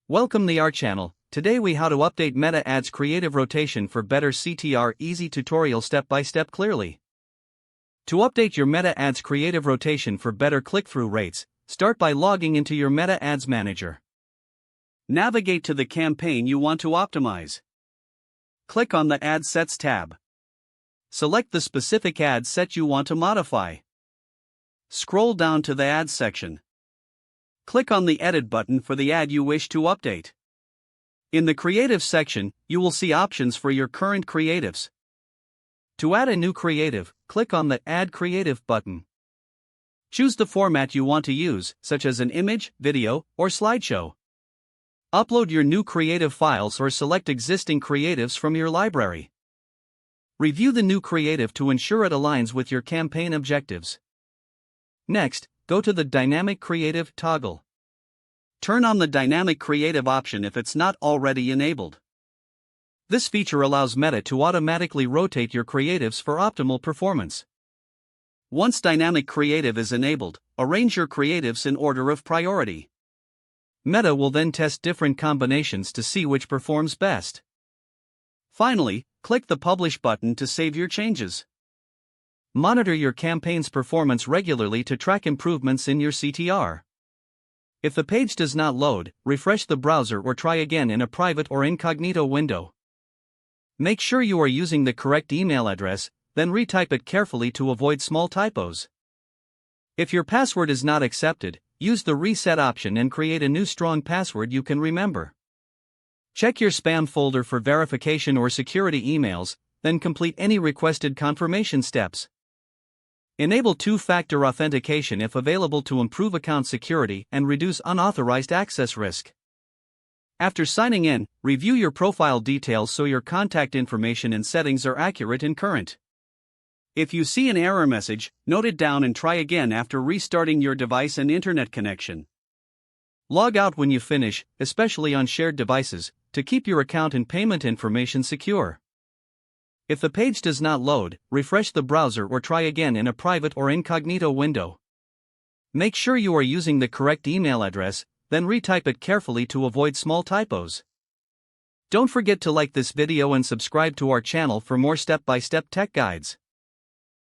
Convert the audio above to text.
Welcome to our channel. Today we how to update Meta Ads creative rotation for better CTR. Easy tutorial step by step clearly. To update your Meta Ads creative rotation for better click-through rates, start by logging into your Meta Ads Manager. Navigate to the campaign you want to optimize. Click on the Ad Sets tab. Select the specific ad set you want to modify. Scroll down to the Ads section. Click on the Edit button for the ad you wish to update. In the Creative section, you will see options for your current creatives. To add a new creative, click on the Add Creative button. Choose the format you want to use, such as an image, video, or slideshow. Upload your new creative files or select existing creatives from your library. Review the new creative to ensure it aligns with your campaign objectives. Next, go to the Dynamic Creative toggle. Turn on the Dynamic Creative option if it's not already enabled. This feature allows Meta to automatically rotate your creatives for optimal performance. Once Dynamic Creative is enabled, arrange your creatives in order of priority. Meta will then test different combinations to see which performs best. Finally, click the Publish button to save your changes. Monitor your campaign's performance regularly to track improvements in your CTR. If the page does not load, refresh the browser or try again in a private or incognito window. Make sure you are using the correct email address, then retype it carefully to avoid small typos. If your password is not accepted, use the Reset option and create a new strong password you can remember. Check your spam folder for verification or security emails, then complete any requested confirmation steps. Enable two-factor authentication if available to improve account security and reduce unauthorized access risk. After signing in, review your profile details so your contact information and settings are accurate and current. If you see an error message, note it down and try again after restarting your device and internet connection. Log out when you finish, especially on shared devices, to keep your account and payment information secure. If the page does not load, refresh the browser or try again in a private or incognito window. Make sure you are using the correct email address, then retype it carefully to avoid small typos. Don't forget to like this video and subscribe to our channel for more step-by-step tech guides.